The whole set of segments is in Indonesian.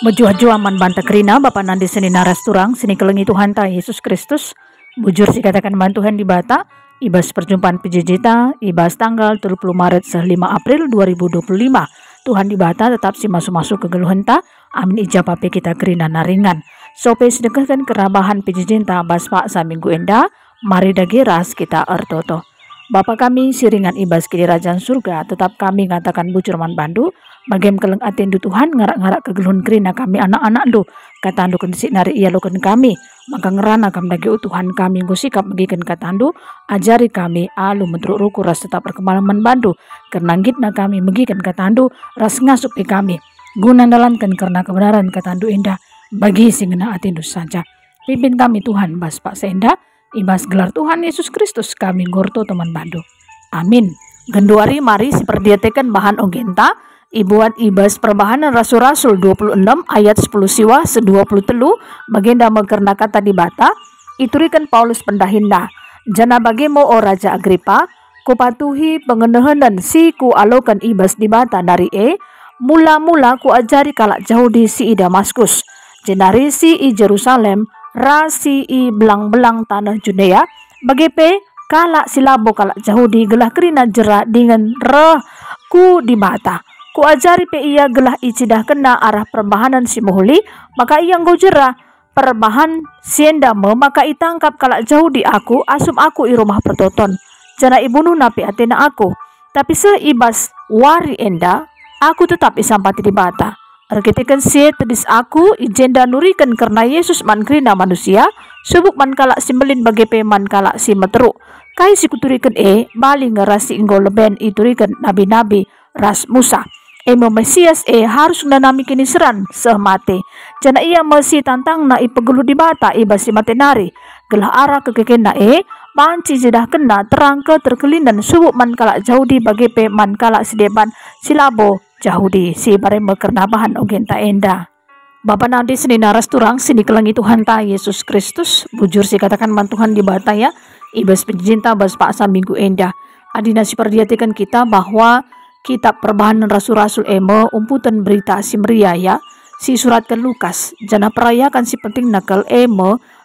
Bejua-jua man banta kerina Bapa nandi seni naras turang sini kelengi Tuhan ta Yesus Kristus bujur si katakan bantuhan di bata ibas perjumpaan PJJita ibas tanggal 30 Maret 5 April 2025 Tuhan di bata tetap si masuk-masuk ke geluhan ta amin ijapape kita kerina naringan sope sedekahkan kerabahan PJJita bas pak sa minggu enda mari dagiras kita ertoto. Bapa kami siringan ibas ke kerajaan surga tetap kami ngatakan bujur man bandu bagem keleng atendu Tuhan ngarak-ngarak kegeluhan kerina kami anak-anak du katandu kendisik nari iya loken kami maka ngerana kam dagi Tuhan kami ngusikap bagikan katandu ajari kami alu mentruk ruku ras tetap perkemalaman bandu karena gitna kami bagikan katandu ras ngasup ke kami guna dalankan karena kebenaran katandu indah bagi singena atendu saja pimpin kami Tuhan bas pak senda ibas gelar Tuhan Yesus Kristus kami gorto teman bandu. Amin. Genduari mari siperdiatekan bahan ogenta ibuat ibas perbahanan rasul-rasul 26 ayat 10 siwa 23 bagenda mekerna kata di bata iturikan Paulus pendahinda jana bagemo o Raja Agripa kupatuhi pengenehanan si ku alokan ibas di bata dari mula-mula ku ajari kalak jauh di si Damaskus jenari si Jerusalem rasi i belang-belang tanah Judea bagepe kalak silabo kalak Yahudi gelah kerina jera dengan reh ku di bata ku ajari pe ia gelah icidah kena arah perbahanan si muhuli maka ia nggo jera perbahan sienda me maka itangkap kalak Yahudi aku asum aku i rumah pertoton jana ibunuh napi atena aku tapi seibas wari enda aku tetap isampati di bata Arkitekan sie tedis aku ijenda nurikan karena Yesus man kerina manusia subuk man kalak simbelin bagepe man kalak si meteruk kai si kuturikan bali ngerasi inggo leben iturikan nabi-nabi ras Musa Mesias harus nanami kini seran sehmate jana ia masih tantang na ipegulu di bata ibasi mate nari gelah arah kekekena panci jedah kena terangke terkelindan subuk man kalak Yahudi bagepe man kalak sideban silabo Yahudi si bareme kerna bahan ogenta enda. Bapa nanti seni naras turang sini kelengi Tuhan ta Yesus Kristus bujur si katakan man Tuhan di bata ya ibas pencinta bas paksa minggu enda. Adina si perdiatikan kita bahwa kitab perbahanan rasul-rasul umputan berita si Maria ya si suratkan Lukas jana perayakan si penting nakal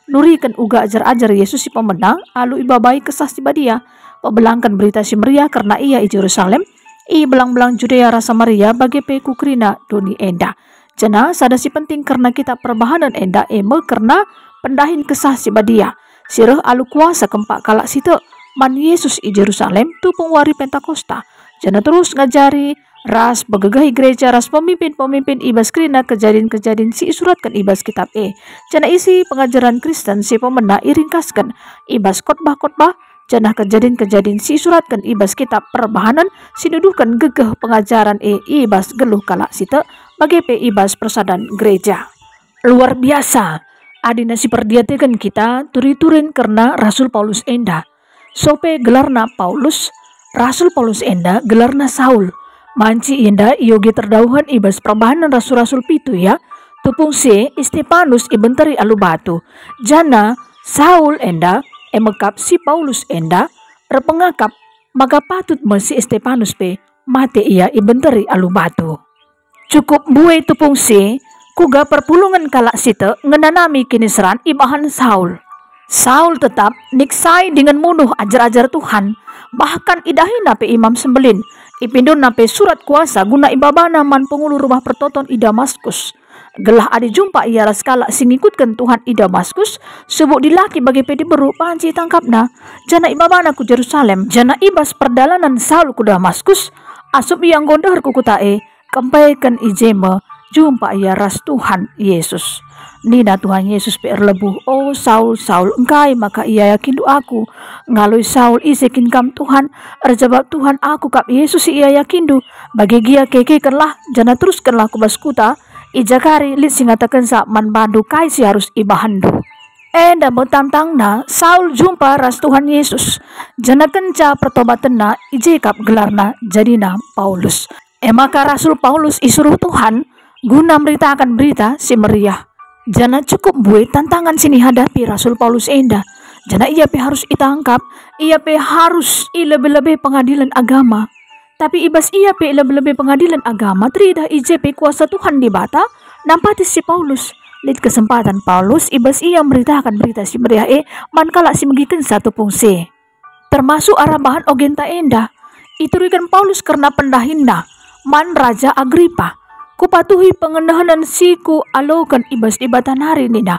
nurikan uga ajar-ajar Yesus si pemenang alu ibabai kesah si badia pebelangkan berita si Maria karena ia i Jerusalem i belang-belang Judea rasa Maria bagi peku krina doni enda jana sada si penting karena kita perbahanan enda karena pendahin kesah si badia sirah alu kuasa kempak kalak situ man Yesus i Jerusalem tu pengwari Pentakosta jana terus ngajari ras begegahi gereja ras pemimpin-pemimpin ibas krina kejadian-kejadian si suratkan ibas kitab jana isi pengajaran Kristen si pemena iringkaskan ibas khotbah-khotbah jana kejadian-kejadian si suratkan ibas kitab perbahanan sinuduhkan gegeh pengajaran ibas geluh kalak site bagepe ibas persadan gereja luar biasa adina si perdiatekan kita turi-turin karena Rasul Paulus enda sope gelarna Paulus Rasul Paulus enda gelarna Saul manci enda yogi terdauhan ibas perbahanan rasul-rasul pitu ya tupung se Stefanus ibenteri alu batu jana Saul enda emekap si Paulus enda repengakap maka patut mesi Stefanus pe mate ia ibenteri alu batu cukup buai tupung se kuga perpulungan kalak site ngenanami kini seran ibahan Saul tetap niksai dengan munuh ajar-ajar Tuhan bahkan idahi nape imam sembelin ipindun nape surat kuasa guna ibabana man pengulu rumah pertoton i Damaskus gelah adi jumpa ia raskala singikutkan Tuhan i Damaskus sebuk dilaki bagi pedi beru panci tangkapna jana ibabana ku Jerusalem jana ibas perdalanan Saul ku Damaskus asup yang gondor ku kutae kempaikan ijema jumpa ia ras Tuhan Yesus Nina Tuhan Yesus PR lebuh oh Saul engkai maka ia yakin aku ngalui Saul isekin kam Tuhan erjabab Tuhan aku kap Yesus ia yakin bagi gia kekekanlah jana teruskanlah kubas kuta ijakari lit singatakan sa man bandu kai si harus ibahandu enda betantangna Saul jumpa ras Tuhan Yesus jana kenca pertobatanna ijekap gelarna jadina Paulus maka Rasul Paulus isuruh Tuhan guna memberitakan berita si Maria jana cukup buat tantangan sini hadapi Rasul Paulus enda jana ia pe harus itangkap ia pe harus lebih-lebih pengadilan agama Tapi ibas ia pe lebih-lebih pengadilan agama tridah IJP kuasa Tuhan di bata nampati si Paulus. Lid kesempatan Paulus ibas ia meritakan berita si meriah man kala si megiken satu fungsi. Termasuk arabahan ogenta enda. Iturikan Paulus karena pendahinda man Raja Agripa. Kupatuhi pengendahanan siku alokan ibas di batanari nina.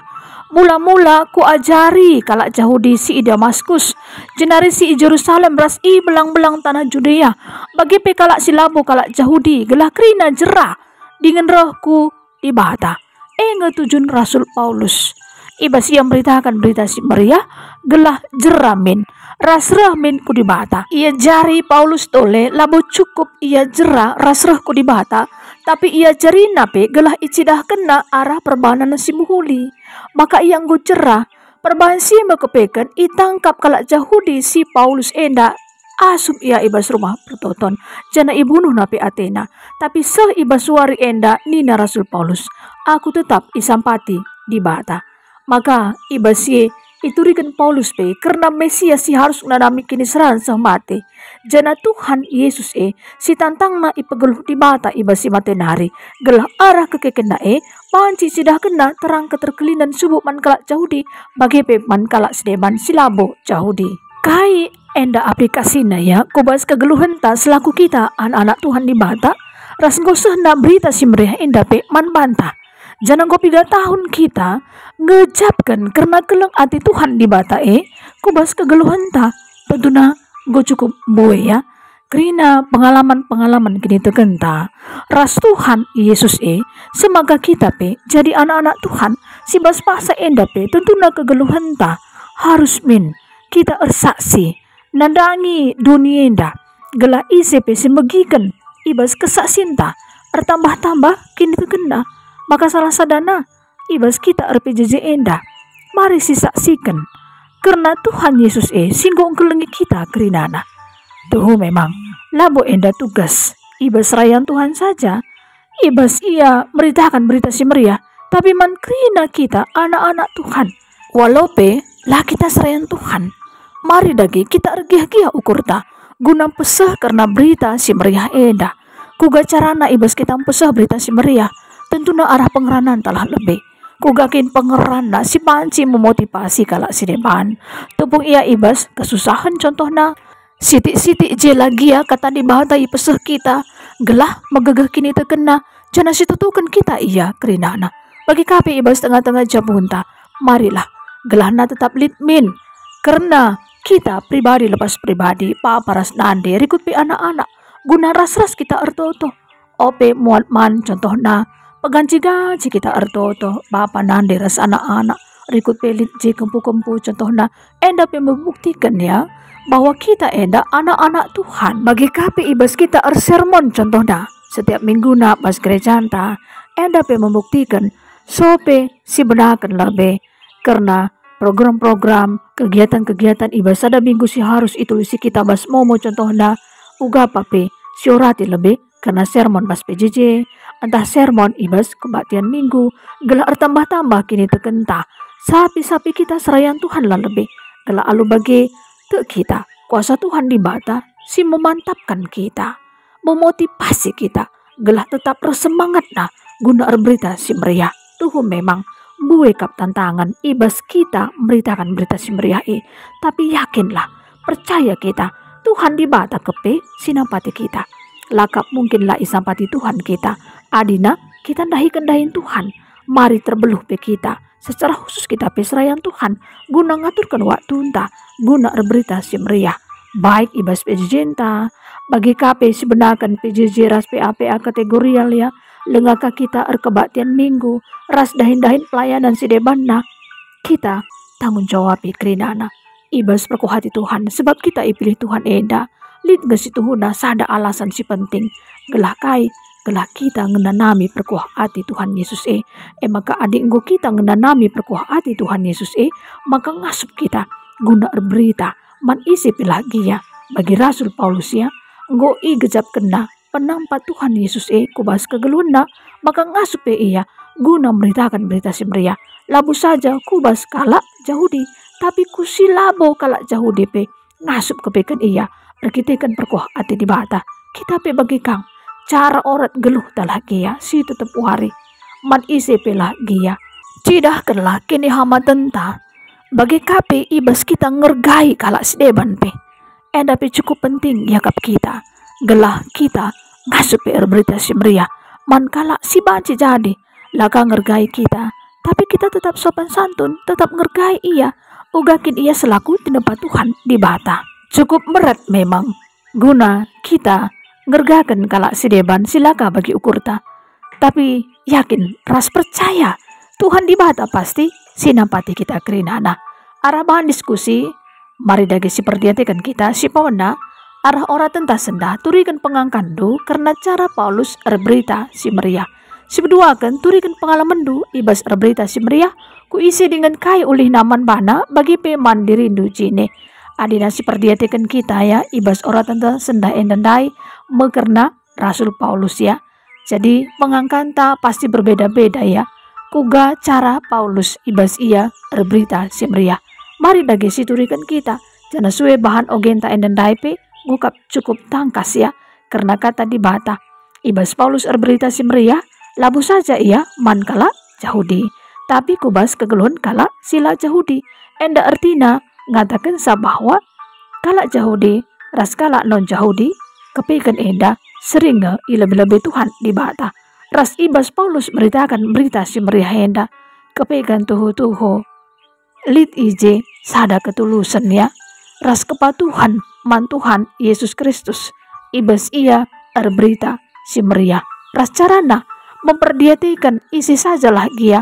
Mula-mula ku ajari kalak Yahudi si Damaskus, jenari si Jerusalem ras i belang-belang tanah Judea. Bagi pe kalak si labo kalak Yahudi gelah krina jerah dengan rohku di bata. Ngetujun Rasul Paulus. Ibas ia memberitakan berita si meriah gelah jeramin. Rasrah min ku di bata. Ia jari Paulus tole labo cukup ia jerah rasrah ku di bata. Tapi ia jari nape gelah icidah kena arah perbahanan si muhuli. Maka ia nggo jerah perbahan si mekepekan itangkap kalak Yahudi si Paulus enda. Asum ia ibas rumah pertoton jana ibunuh napi Athena. Tapi seh ibas suari enda nina Rasul Paulus. Aku tetap isampati di bata. Maka ibas ye iturikan Paulus pe karena Mesias si harus nanami kini seran seh mati. Jana Tuhan Yesus si tantang na ipegeluh di bata ibas si matenari. Gelah arah kekekena panci sidah kena terang keterkelinan subuh man kalak Yahudi. Bagi pe man kalak sedeman silabo Yahudi. Kai enda aplikasinya ya, kubas kegeluhan ta selaku kita anak-anak Tuhan di bata, ras ngoseh na berita si meriah enda pe man bantah. Jangan go 3 tahun kita ngejapkan karena keleng ati Tuhan di bata kubas kegeluhan ta, tentunya go cukup boy ya. Karena pengalaman-pengalaman kini tegenta, ras Tuhan Yesus semoga kita pe jadi anak-anak Tuhan, si bas pasa enda pe tentunya kegeluhan ta harus kita ersaksi nandangi dunia enda gelah ICP semegikan ibas kesaksinta ertambah-tambah kini terkena maka salah sadana ibas kita RPJJ enda mari sisaksikan karena Tuhan Yesus singgong kelengi kita kerinana tuh memang labo enda tugas ibas rayan Tuhan saja ibas ia meritakan berita si meriah tapi man kerina kita anak-anak Tuhan walau pe lah kita serayan Tuhan. Mari dagi kita ergiah-giah ukur ta guna pesah karena berita si meriah enda. Kuga carana ibas kita pesah berita si meriah tentunya arah pengeranan telah lebih. Kugakin pengerana si panci memotivasi kalak si depan. Tepung ia ibas kesusahan contohna sitik-sitik je lagi ya kata di bahata pesah kita gelah megegah kini terkena jana si tutukan kita iya kerinana. Bagi kape ibas tengah-tengah jabunta marilah gelahna tetap litmin karena kita pribadi lepas pribadi paparas nande rikut pi anak-anak guna ras-ras kita ertoto ope muat man contohna peganci-ganci kita ertoto bapa nande ras anak-anak rikut pelit je kempu-kempu contohna enda pe membuktikan ya bahwa kita enda anak-anak Tuhan bagi kape ibas kita sermon contohna setiap minggu na pas gereja anta enda pe membuktikan sope si benakan lebih karena program-program kegiatan-kegiatan ibas ada minggu si harus itulisi kita bas momo contohna uga pape siorati lebih karena sermon bas PJJ entah sermon ibas kebaktian minggu gelah tambah-tambah kini terkenta sapi-sapi kita serayan Tuhan lah lebih gelah alu bagi te kita kuasa Tuhan di bata si memantapkan kita memotivasi kita gelah tetap bersemangat nah guna berita si meriah tuh memang buwe kap tantangan ibas kita memberitakan berita si meriah tapi yakinlah percaya kita Tuhan di bata kepe sinapati kita lakap mungkinlah isampati Tuhan kita adina kita dahi-kendahin Tuhan mari terbeluh pe kita secara khusus kita pe serayan Tuhan guna ngaturkan waktu entah guna berita si meriah baik ibas PJJ bagi KP sebenarkan PJJ ras PAPA kategorial ya lengaka kita kebaktian minggu ras dahin-dahin pelayanan si debanna kita tanggung jawab kerinana ibas perku hati Tuhan sebab kita ipilih Tuhan enda lid ngesi tuhuna sada alasan si penting gelah kai gelah kita ngenanami perku hati Tuhan Yesus maka adik nggo kita ngenanami perku hati Tuhan Yesus maka ngasup kita guna berita man isi pilagi ya bagi Rasul Paulus ya nggo gejap kena penampak Tuhan Yesus kubas kegeluna maka ngasup iya guna memberitakan berita si meriah labu saja kubas kalak Yahudi tapi kusilabo kalak Yahudi pe ngasup kepekan iya berkitekan perkuah hati di bata kita pe bagi kang cara orat geluh talaki ya si tetep wari man isi pelah gia. Cidah kenlah kini hama tenta. Bagi kape ibas kita ngergai kalak sedeban pe. Enda pe cukup penting yakap kita. Gelah kita ngasup pe berita si meriah. Man kalak si banci jadi. Laka ngergai kita. Tapi kita tetap sopan santun. Tetap ngergai ia. Ugakin ia selaku di tempat Tuhan di bata. Cukup berat memang. Guna kita ngergakan kalak sedeban silaka bagi ukurta. Tapi yakin ras percaya Tuhan di bata pasti sinampati kita kerinana. Arah bahan diskusi mari dagi si perdiatikan kita si pawena arah ora tenta sendah turikan pengangkandu karena cara Paulus berita si meriah. Si berdua kan turikan pengalaman du ibas berita si meriah ku isi dengan kai ulih naman bana bagi peman dirindu jine. Adina si perdiatikan kita ya ibas ora tenta sendah endandai mekerna Rasul Paulus ya. Jadi pengangkanta pasti berbeda-beda ya. Kuga cara Paulus ibas ia berberita si meriah. Mari dagi si turikan kita. Jana suwe bahan ogenta endandai pe ngukap cukup tangkas ya. Karena kata di bata. Ibas Paulus berberita si meriah. Labu saja ia man kala Yahudi. Tapi kubas kegeluhan kala sila Yahudi. Enda artina ngatakan sa bahwa kala Yahudi ras kala non Yahudi kepekan enda seringa lebih-lebih Tuhan di bata. Ras ibas Paulus beritakan berita si meriah enda kepekan tuhu-tuhu lit ije sada ketulusan ya. Ras kepatuhan man Tuhan Yesus Kristus ibas ia berita si meriah. Ras carana memperdiatikan isi sajalah gia.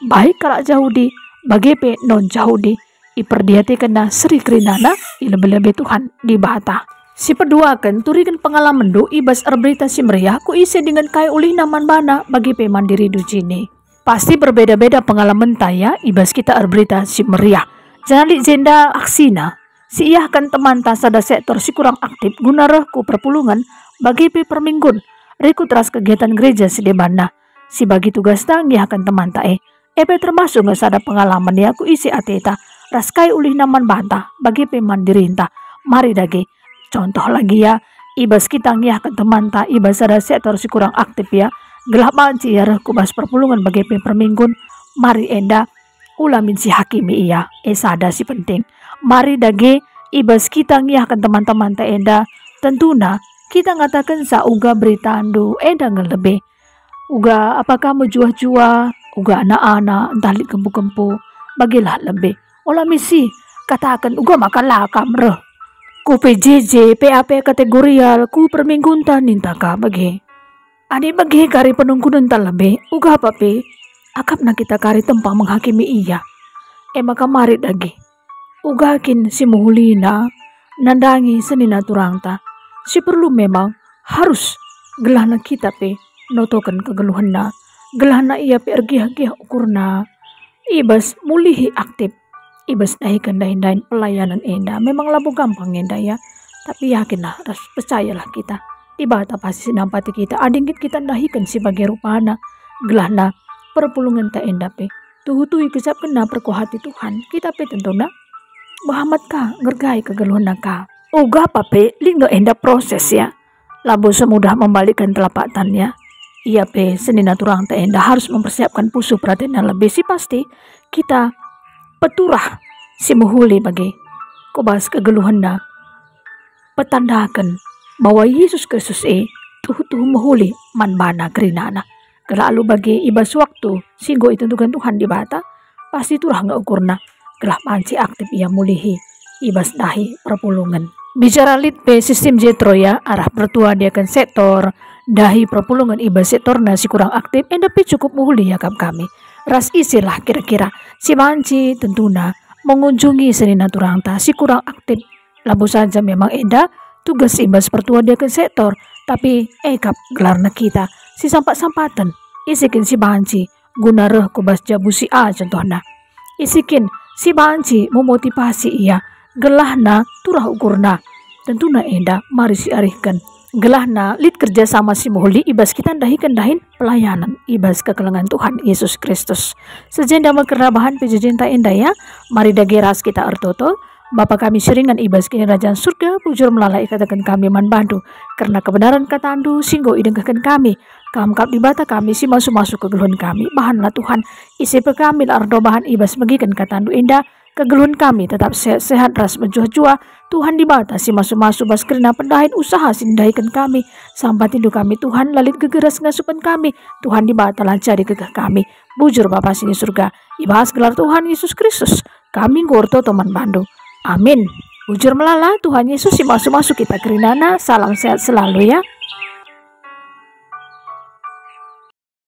Baik kalak Yahudi bagi pe non Yahudi iperdiatikan na seri kerinana lebih-lebih Tuhan di bata. Si pedua kan turikan pengalaman do ibas berita si meriah ku isi dengan kai ulih naman bana bagi pe mandiri du jini. Pasti berbeda-beda pengalaman taya ibas kita berita si meriah. Jangan li jenda aksina. Si iya kan teman ta sada sektor si kurang aktif guna ku perpulungan bagi pe perminggun. Riku teras kegiatan gereja si debana. Si bagi tugas tangi akan teman ta Epe termasuk nggak sada pengalaman ya ku isi ateta. Raskai ulih naman banta bagi pe mandirinta. Mari dagi. Contoh lagi ya, ibas kita ngiahkan teman ta ibas ada sektor si kurang aktif ya. Gelap banci ya kubas perpulungan bagi perminggun. Mari enda ulamin si hakimi iya. Sada si penting. Mari dage ibas kita ngiahkan teman-teman ta enda. Tentuna kita ngatakan sa uga berita andu enda ngelebe. Uga apakah menjua-jua, uga anak-anak entah li kempu-kempu. Bagilah lebih. Olah misi katakan uga makan lakam reh. Ku PJJ, PAP kategorial, ku perminggun ninta ka bagi. Adi bagi kari penungkunan lebih, uga apa pe? Akap na kita kari tempat menghakimi iya. Maka mari dagi. Ugakin si muhulina, nandangi senina turangta. Si perlu memang harus gelahna kita pe, notokan kegeluhanna. Gelahna iya pe ergih-gih ukurna. Ibas mulihi aktif. Ibas dahikan dahin pelayanan enda. Memang labu gampang enda ya. Tapi yakinlah, percayalah kita. Ibata pasti sinampati kita. Adingkit kita dahikan sebagai rupana. Gelahna perpulungan ta enda pe. Tuhu-tuhi kesap kena perkuhati Tuhan. Kita pe tentuna. Muhammad ka, ngergai kegeluhan ka. Uga apa pe, lingga enda proses ya. Labu semudah membalikkan telapak tannya. Iya pe, senina turang ta enda harus mempersiapkan pusu perhatian lebih si pasti. Kita peturah si muhuli bagi kubas kegeluhanna petandakan bahwa Yesus Kristus tuh muhuli man bana kerinana. Lalu bagi ibas waktu singgo itu Tuhan di bata pasti turah nggak ukurna gelah panci aktif ia mulihi ibas dahi perpulungan. Bicara lit pe sistem jetro ya arah pertua dia kan sektor dahi perpulungan ibas sektor nasi kurang aktif endapi cukup muhuli ya kami. Ras isilah kira-kira si manci tentuna mengunjungi senina turangta si kurang aktif. Labu saja memang enda tugas ibas pertua dia ke sektor. Tapi kap gelarna kita si sampat-sampatan. Isikin si banci guna reh kubas jabu si A contohna. Isikin si banci memotivasi ia gelahna turah ukurna. Tentuna enda mari si arihkan. Gelahna lit kerja sama si muhuli ibas kita dahin pelayanan ibas kekelengan Tuhan Yesus Kristus. Sejenda makerabahan pejajinta enda ya. Mari dageras kita ertoto. Bapa kami seringan ibas kini kerajaan surga, bujur melalai katakan kami man bantu, karena kebenaran katandu singgo idengkakan kami, kamkap di bata kami si masuk-masuk ke geluhan kami, bahanlah Tuhan, isi pe kami ardo bahan ibas bagikan katandu indah, kegeluhan kami tetap sehat-sehat ras menjuah-juah, Tuhan di bata si masuk-masuk bas kerina pendahin usaha sindaikan kami, sampai tindu kami Tuhan lalit gegeras ngasupan kami, Tuhan di bata lancari gegah kami, bujur Bapa sini surga, ibas gelar Tuhan Yesus Kristus, kami ngorto teman Bandung. Amin. Bujur melala Tuhan Yesus si masuk-masuk kita kerinana. Salam sehat selalu ya.